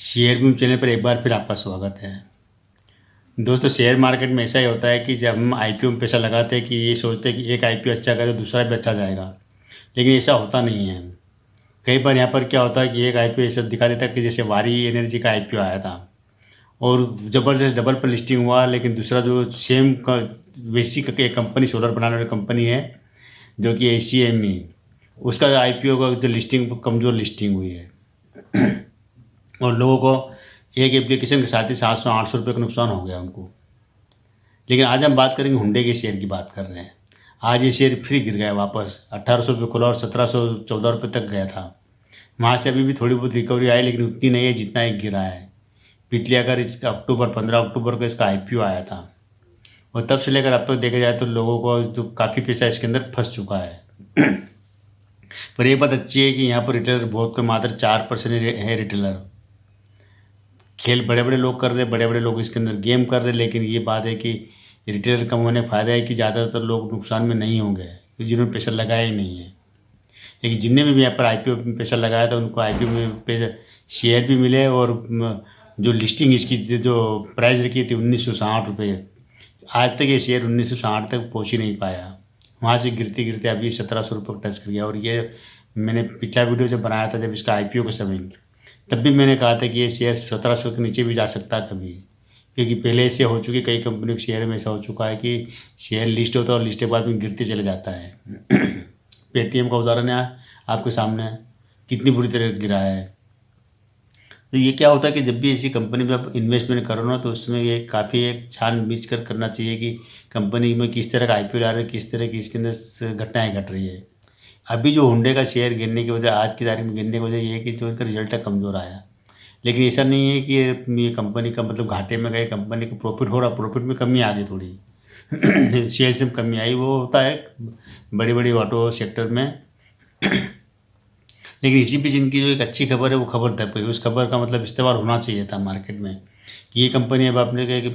Share boom channel पर एक बार फिर आपका स्वागत है। दोस्तों, शेयर मार्केट में ऐसा ही होता है कि जब हम आईपीओ में पैसा लगाते हैं कि ये सोचते हैं कि एक आईपीओ अच्छा गया तो दूसरा भी अच्छा जाएगा, लेकिन ऐसा होता नहीं है। कई बार यहाँ पर क्या होता है कि एक आईपीओ ऐसा दिखा देता है कि जैसे वारी एनर्जी का आईपीओ आया था और ज़बरदस्त डबल पर लिस्टिंग हुआ, लेकिन दूसरा जो सेम का वैसी एक कंपनी सोलर बनाने वाली कंपनी है जो कि ACME, उसका आईपीओ का जो लिस्टिंग कमज़ोर लिस्टिंग हुई है और लोगों को एक एप्लीकेशन के साथ ही 700-800 रुपये का नुकसान हो गया उनको। लेकिन आज हम बात करेंगे हुंडई के शेयर की बात कर रहे हैं। आज ये शेयर फिर गिर गया वापस 1800 रुपये खुला और 1714 रुपये तक गया था। वहाँ से अभी भी थोड़ी बहुत रिकवरी आई, लेकिन उतनी नहीं है जितना एक गिरा है। पिछले अगर इसका 15 अक्टूबर को इसका आईपीओ आया था और तब से लेकर अब तक देखा जाए तो लोगों को तो काफ़ी पैसा इसके अंदर फंस चुका है। पर एक बात अच्छी है कि यहाँ पर रिटेलर बहुत कम, मात्र 4% है रिटेलर। खेल बड़े बड़े लोग कर रहे हैं, बड़े बड़े लोग इसके अंदर गेम कर रहे हैं, लेकिन ये बात है कि रिटेलर कम होने का फ़ायदा है कि ज़्यादातर लोग नुकसान में नहीं होंगे क्योंकि जिन्होंने पैसा लगाया ही नहीं है। लेकिन जिनने भी यहाँ पर आईपीओ में पैसा लगाया था उनको आईपीओ में पैसा शेयर भी मिले और जो लिस्टिंग इसकी जो प्राइस रखी थी 1960 रुपये, आज तक ये शेयर 1960 तक पहुँच ही नहीं पाया। वहाँ से गिरते गिरते अभी 1700 रुपये को टच कर गया। और ये मैंने पिछला वीडियो जब बनाया था जब इसका आईपीओ के समय, तब भी मैंने कहा था कि ये शेयर 1700 के नीचे भी जा सकता है कभी, क्योंकि पहले ऐसे हो चुकी कई कंपनियों के शेयर में ऐसा हो चुका है कि शेयर लिस्ट होता है और लिस्ट के बाद में गिरते चले जाता है। पेटीएम का उदाहरण है आपके सामने, कितनी बुरी तरह गिरा है। तो ये क्या होता है कि जब भी ऐसी कंपनी में आप इन्वेस्टमेंट करो ना तो उसमें ये काफ़ी एक छानबीन कर करना चाहिए कि कंपनी में किस तरह का आईपीओ आ रहा है, किस तरह की इसके अंदर घटनाएँ घट रही है। अभी जो हुंडई का शेयर गिरने की वजह, आज की तारीख में गिरने की वजह ये है कि जो इनका रिजल्ट है कमज़ोर आया। लेकिन ऐसा नहीं है कि ये कंपनी का मतलब घाटे में गए, कंपनी को प्रॉफिट हो रहा, प्रॉफिट में कमी आ गई थोड़ी। शेयर से कमी आई, वो होता है बड़ी बड़ी ऑटो सेक्टर में। लेकिन इसी बीच इनकी जो एक अच्छी खबर है वो खबर दब गई। उस खबर का मतलब इस्तेमाल होना चाहिए था मार्केट में कि ये कंपनी अब आपने कहा कि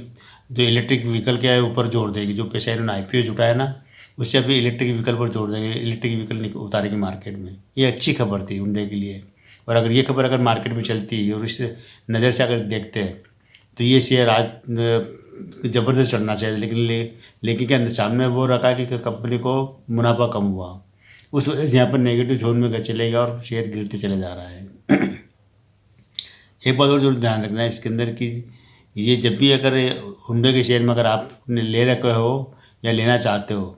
जो इलेक्ट्रिक व्हीकल के ऊपर जोर देगी, जो पैसा इन्होंने आईपीओ जुटाया ना उससे अभी इलेक्ट्रिक व्हीकल पर जोड़ देंगे, इलेक्ट्रिक व्हीकल उतारेगी मार्केट में। ये अच्छी खबर थी हुंडई के लिए। और अगर ये खबर अगर मार्केट में चलती और इस नज़र से अगर देखते हैं तो ये शेयर आज ज़बरदस्त चढ़ना चाहिए। लेकिन क्या सामने वो रखा कि कंपनी को मुनाफा कम हुआ, उस वजह से यहाँ पर नेगेटिव जोन में चलेगा और शेयर गिरते चले जा रहा है। एक बात और जरूर ध्यान रखना है इसके अंदर कि ये जब भी अगर हुंडई के शेयर में अगर आपने ले रखे हो या लेना चाहते हो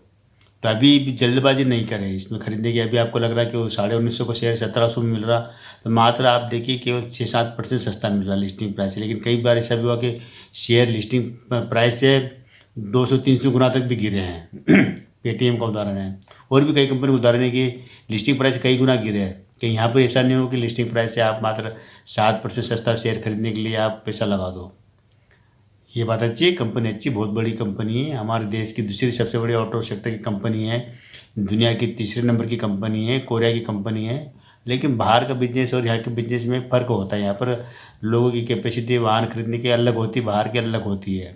तो अभी भी जल्दबाजी नहीं करें इसमें खरीदने की। अभी आपको लग रहा है कि वो 1950 को शेयर 1700 में मिल रहा, तो मात्र आप देखिए केवल 6-7% सस्ता मिल रहा लिस्टिंग प्राइस से। लेकिन कई बार ऐसा भी हुआ कि शेयर लिस्टिंग प्राइस से 200-300 गुना तक भी गिरे हैं। पेटीएम का उदाहरण है, और भी कई कंपनी का उदाहरण है कि लिस्टिंग प्राइस कई गुना गिरे हैं। कि यहाँ पर ऐसा नहीं हो कि लिस्टिंग प्राइस से आप मात्र 7% सस्ता शेयर खरीदने के लिए आप पैसा लगा दो। ये बात अच्छी है, कंपनी अच्छी, बहुत बड़ी कंपनी है, हमारे देश की दूसरी सबसे बड़ी ऑटो सेक्टर की कंपनी है, दुनिया की तीसरे नंबर की कंपनी है, कोरिया की कंपनी है। लेकिन बाहर का बिजनेस और यहाँ के बिजनेस में फ़र्क होता है। यहाँ पर लोगों की कैपेसिटी वाहन खरीदने की अलग होती है, बाहर की अलग होती है।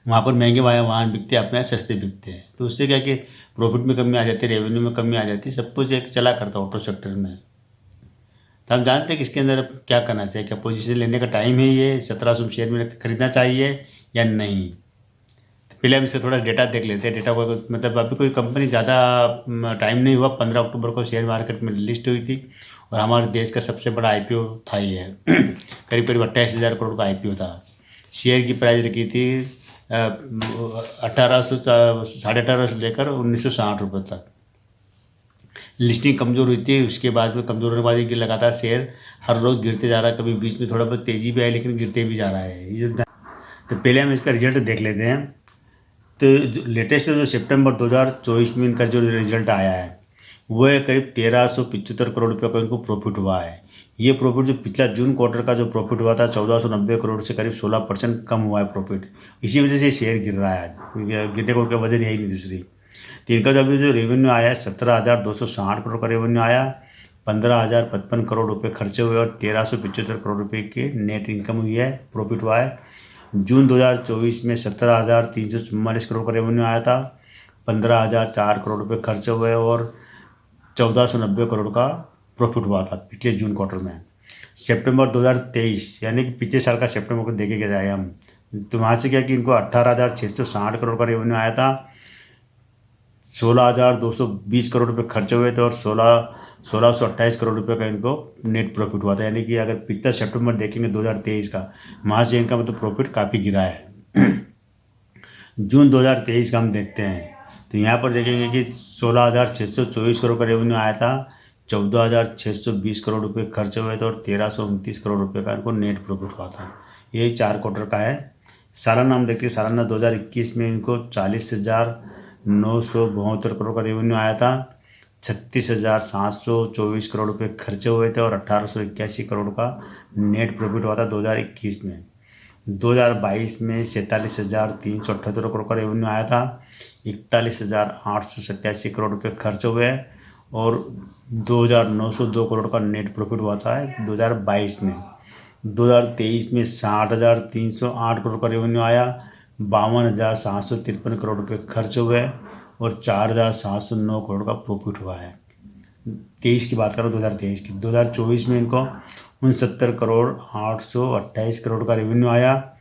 वहाँ पर महंगे वाहन बिकते हैं, अपने यहाँ सस्ते बिकते हैं, तो उससे क्या कि प्रॉफिट में कमी आ जाती है, रेवेन्यू में कमी आ जाती है, सब कुछ एक चला करता है ऑटो सेक्टर में। तो हम जानते हैं कि इसके अंदर अब क्या करना चाहिए, क्या पोजीशन लेने का टाइम है, ये 1700 शेयर में खरीदना चाहिए या नहीं। तो पहले हम इससे थोड़ा डेटा देख लेते हैं। डेटा को मतलब अभी कोई कंपनी ज़्यादा टाइम नहीं हुआ, 15 अक्टूबर को शेयर मार्केट में लिस्ट हुई थी और हमारे देश का सबसे बड़ा आईपीओ था ये। करीब करीब 28,000 करोड़ का आईपीओ था। शेयर की प्राइस रखी थी 1800 1850 से लेकर 1960 रुपये तक। लिस्टिंग कमज़ोर हुई थी, उसके बाद में कमज़ोर होने के बाद ये लगातार शेयर हर रोज़ गिरते जा रहा है। कभी बीच में थोड़ा बहुत तेज़ी भी आई लेकिन गिरते भी जा रहा है ये। तो पहले हम इसका रिजल्ट देख लेते हैं। तो लेटेस्ट जो सितंबर 2024 में इनका जो रिजल्ट आया है वो है करीब 1375 करोड़ रुपये का इनको प्रॉफिट हुआ है। ये प्रॉफिट जो पिछला जून क्वार्टर का जो प्रॉफिट हुआ था 1490 करोड़ से करीब 16% कम हुआ है प्रॉफिट। इसी वजह से शेयर गिर रहा है आज, गिरने को कोई वजह यही नहीं दूसरी। तो इनका जो अभी जो रेवेन्यू आया है 17,260 करोड़ का रेवेन्यू आया, 15,055 करोड़ रुपए खर्चे हुए और 1,375 करोड़ रुपए की नेट इनकम हुई है, प्रॉफिट हुआ है। जून 2024 में 17,344 करोड़ का रेवेन्यू आया था, 15,004 करोड़ रुपए खर्चे हुए और 1,490 करोड़ का प्रॉफिट हुआ था पिछले जून क्वार्टर में। सितंबर 2023 यानी कि पिछले साल का सितंबर को देखे के जाए हम, तो वहाँ से क्या कि इनको 18,660 करोड़ का रेवेन्यू आया था, 16,220 करोड़ रुपये खर्च हुए थे और 1628 करोड़ रुपये का इनको नेट प्रॉफिट हुआ था। यानी कि अगर पिछला सितंबर देखेंगे 2023 का, वहाँ से इनका मतलब प्रॉफिट काफ़ी गिरा है। जून 2023 का हम देखते हैं तो यहाँ पर देखेंगे कि 16,624 करोड़ का रेवेन्यू आया था, 14,620 करोड़ रुपये खर्च हुए थे और 1,329 करोड़ रुपये का इनको नेट प्रॉफिट हुआ था। ये 4 क्वार्टर का है। सालाना हम देखते हैं, सालाना 2021 में इनको 40,972 करोड़ का रेवेन्यू आया था, 36,724 करोड़ रुपये खर्चे हुए थे और 1,881 करोड़ का नेट प्रॉफिट हुआ था 2021 में। 2022 में 47,378 करोड़ का रेवेन्यू आया था, 41,887 करोड़ रुपये खर्च हुए और 2,902 करोड़ का नेट प्रॉफिट हुआ था 2022 में। 2023 में 60,308 करोड़ का रेवेन्यू आया, 52,753 करोड़ रुपये खर्च हुए और 4,709 करोड़ का प्रॉफिट हुआ है। 23 की बात करो, 2023 की। 2024 में इनको 69,828 करोड़ का रेवेन्यू आया,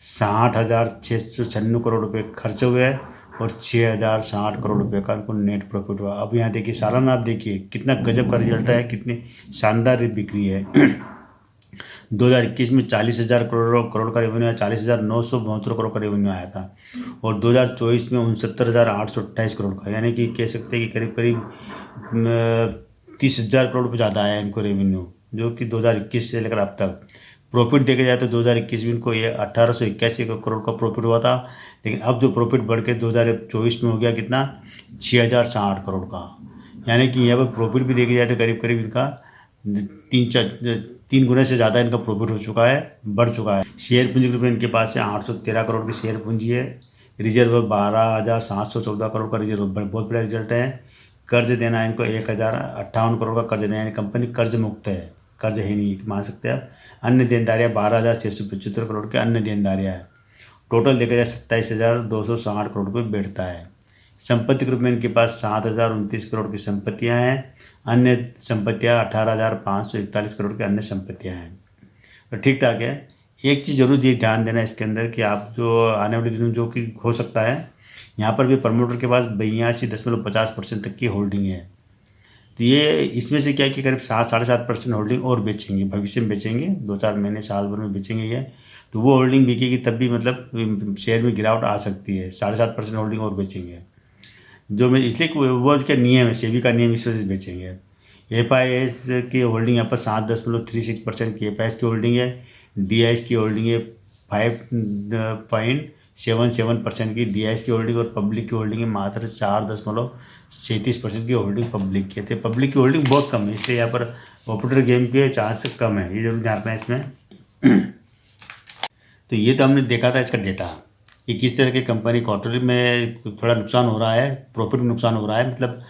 60,696 करोड़ रुपये खर्च हुए और 6,060 करोड़ रुपये का इनको नेट प्रॉफिट हुआ। अब यहाँ देखिए सालाना, आप देखिए कितना गजब का रिजल्ट है, कितनी शानदार बिक्री है। 2021 में 40,000 करोड़ का रेवेन्यू आया, 40,972 करोड़ का रेवेन्यू आया था और 2024 में 69,828 करोड़ का, यानी कि कह सकते हैं कि करीब करीब 30,000 करोड़ रुपये ज़्यादा आया इनको रेवेन्यू, जो कि 2021 से लेकर अब तक। प्रॉफिट देखा जाए तो 2021 में इनको ये 1,881 करोड़ का प्रॉफिट हुआ था, लेकिन अब जो प्रॉफिट बढ़ के 2024 में हो गया कितना, 6,060 करोड़ का। यानी कि यहाँ पर प्रॉफिट भी देखा जाए तो करीब करीब इनका 3 गुना से ज़्यादा इनका प्रॉफिट हो चुका है, बढ़ चुका है। शेयर पूंजी के रूप में इनके पास से 813 करोड़ की शेयर पूंजी है। रिजर्व 12,714 करोड़ का रिजर्व, बहुत बड़ा रिजल्ट है। कर्ज देना है इनको 1,058 करोड़ का कर्ज देना है, यानी कंपनी कर्ज मुक्त है, कर्ज है नहीं मान सकते आप। अन्य देनदारियाँ 12,675 करोड़ के अन्य देनदारियाँ है। टोटल देखा जाए 27,260 करोड़ रुपये बैठता है। संपत्ति के रूप में इनके पास 7,029 करोड़ की संपत्तियाँ हैं। अन्य संपत्तियाँ 18,541 करोड़ की अन्य संपत्तियाँ हैं। तो ठीक ठाक है। एक चीज़ जरूर ये ध्यान देना इसके अंदर कि आप जो आने वाले दिनों जो कि हो सकता है, यहाँ पर भी प्रमोटर के पास 82.50% तक की होल्डिंग है। तो ये इसमें से क्या है कि करीब 7-7.5% होल्डिंग और बेचेंगे, भविष्य में बेचेंगे, 2-4 महीने साल भर में बेचेंगे ये। तो वो होल्डिंग बिकेगी तब भी मतलब शेयर में गिरावट आ सकती है, 7.5% होल्डिंग और बेचेंगे। जो मैं इसलिए वो क्या नियम है, सेबी का नियम, इस वजह से बेचेंगे। FIS की होल्डिंग यहाँ पर 7.36% की FIS की होल्डिंग है। DIS की होल्डिंग है 5.77% की DIS की होल्डिंग और पब्लिक की होल्डिंग है मात्र 4.37% की होल्डिंग पब्लिक की है। पब्लिक की होल्डिंग बहुत कम है, इसलिए यहाँ पर ऑपरेटर गेम के चांस कम है, ये जरूर ध्यान रखना है इसमें। तो ये तो हमने देखा था इसका डेटा कि किस तरह की कंपनी क्वार्टर में थोड़ा नुकसान हो रहा है, प्रॉफिट में नुकसान हो रहा है, मतलब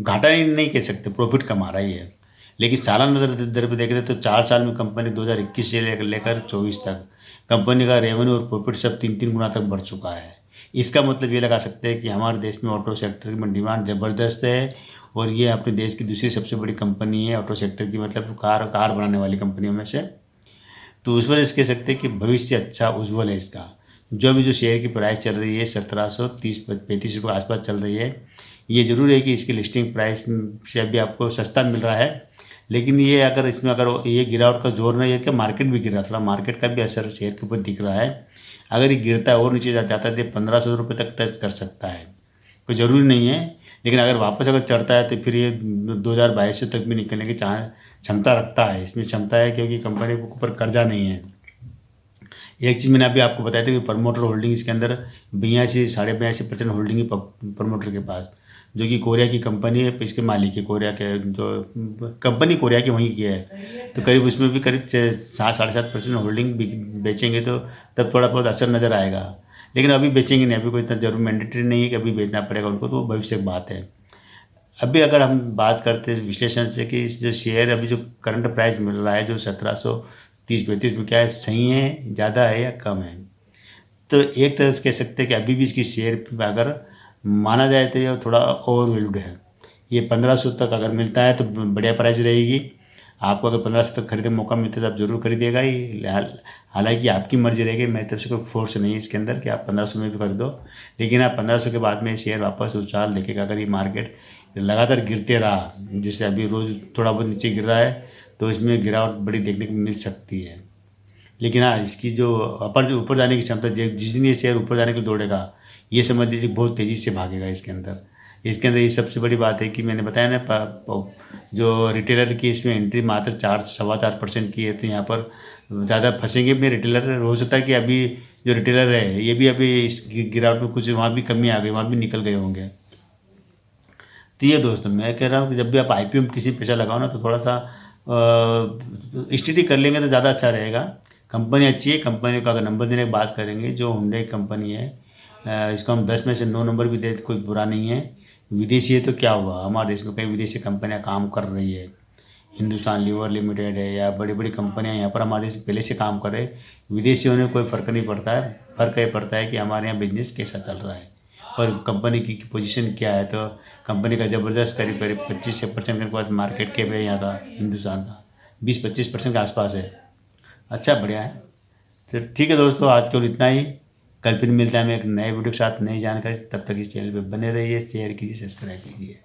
घाटा ही नहीं कह सकते, प्रॉफिट कमा रही है। लेकिन सालाना दर पर देखें तो 4 साल में कंपनी 2021 से लेकर 24 तक कंपनी का रेवेन्यू और प्रॉफिट सब 3-3 गुना तक बढ़ चुका है। इसका मतलब ये लगा सकते हैं कि हमारे देश में ऑटो सेक्टर में डिमांड ज़बरदस्त है और ये अपने देश की दूसरी सबसे बड़ी कंपनी है ऑटो सेक्टर की, मतलब कार बनाने वाली कंपनियों में से। तो उस वजह से कह सकते हैं कि भविष्य अच्छा उज्ज्वल है इसका। जो शेयर की प्राइस चल रही है 1730-35 रुपये आसपास चल रही है। ये ज़रूर है कि इसकी लिस्टिंग प्राइस से अभी आपको सस्ता मिल रहा है, लेकिन ये अगर इसमें अगर ये गिरावट का जोर नहीं है कि मार्केट भी गिर रहा, थोड़ा मार्केट का भी असर शेयर के ऊपर दिख रहा है। अगर ये गिरता है और नीचे जाता है तो 1,500 रुपये तक टच कर सकता है, कोई ज़रूरी नहीं है। लेकिन अगर वापस अगर चढ़ता है तो फिर ये 2,200 तक भी निकलने की क्षमता रखता है, इसमें क्षमता है, क्योंकि कंपनी के ऊपर कर्जा नहीं है। एक चीज़ मैंने अभी आपको बताया था कि प्रमोटर होल्डिंग इसके अंदर 82-82.5% होल्डिंग है प्रमोटर के पास, जो कि कोरिया की कंपनी है, इसके मालिक है कोरिया के, जो कंपनी कोरिया की वहीं की है। तो करीब उसमें भी करीब 7-7.5% होल्डिंग बेचेंगे तो तब थोड़ा बहुत असर नज़र आएगा। लेकिन अभी बेचेंगे नहीं, अभी कोई इतना जरूर मैंडेटरी नहीं है कि अभी बेचना पड़ेगा उनको, तो भविष्य की बात है। अभी अगर हम बात करते हैं विश्लेषण से कि जो शेयर अभी जो करंट प्राइस मिल रहा है जो 1730-35 में, क्या है, सही है, ज़्यादा है या कम है? तो एक तरह से कह सकते हैं कि अभी भी इसकी शेयर अगर माना जाए तो ये थोड़ा ओवर वैल्यूड है। ये 1,500 तक अगर मिलता है तो बढ़िया प्राइस रहेगी, आपको अगर 1500 तक खरीदने का मौका मिलता है तो आप ज़रूर खरीदेगा ही। हालांकि आपकी मर्जी रहेगी, मेरी तरफ से कोई फोर्स नहीं है इसके अंदर कि आप 1500 में भी खरीदो, लेकिन आप 1500 के बाद में शेयर वापस उछाल देखेगा। अगर ये मार्केट लगातार गिरते रहा, जैसे अभी रोज़ थोड़ा बहुत नीचे गिर रहा है, तो इसमें गिरावट बड़ी देखने को मिल सकती है। लेकिन हाँ, इसकी जो ऊपर जाने की क्षमता, जिस दिन ये शेयर ऊपर जाने के लिए दौड़ेगा, ये समझ लीजिए बहुत तेज़ी से भागेगा इसके अंदर ये सबसे बड़ी बात है कि मैंने बताया ना, जो रिटेलर की इसमें एंट्री मात्र 4-4.25% की है, तो यहाँ पर ज़्यादा फंसेंगे भी रिटेलर। हो सकता है कि अभी जो रिटेलर है ये भी अभी इस गिरावट में कुछ वहाँ भी कमी आ गई, वहाँ भी निकल गए होंगे। तो ये दोस्तों मैं कह रहा हूँ कि जब भी आप आईपीओ में किसी पैसा लगाओ ना, तो थोड़ा सा स्टडी कर लेंगे तो ज़्यादा अच्छा रहेगा। कंपनी अच्छी है, कंपनी का अगर नंबर देने की बात करेंगे, जो हुंडई कंपनी है, इसको हम 10 में से 9 नंबर भी दे तो कोई बुरा नहीं है। विदेशी है तो क्या हुआ, हमारे देश में कई विदेशी कंपनियां काम कर रही है। हिंदुस्तान लीवर लिमिटेड है या बड़ी बड़ी कंपनियां यहाँ पर हमारे देश में पहले से काम कर रहे हैं। विदेशी होने में कोई फ़र्क नहीं पड़ता है, फ़र्क ये पड़ता है कि हमारे यहाँ बिजनेस कैसा चल रहा है और कंपनी की पोजीशन क्या है। तो कंपनी का ज़बरदस्त करीब करीब 25% के पास मार्केट कैप है यहाँ का, हिंदुस्तान का 20-25% के आसपास है। अच्छा, बढ़िया है। तो ठीक है दोस्तों, आज केवल इतना ही। कल फिर मिलता है मैं एक नए वीडियो के साथ, नई जानकारी। तब तक इस चैनल पे बने रहिए, शेयर कीजिए, सब्सक्राइब कीजिए।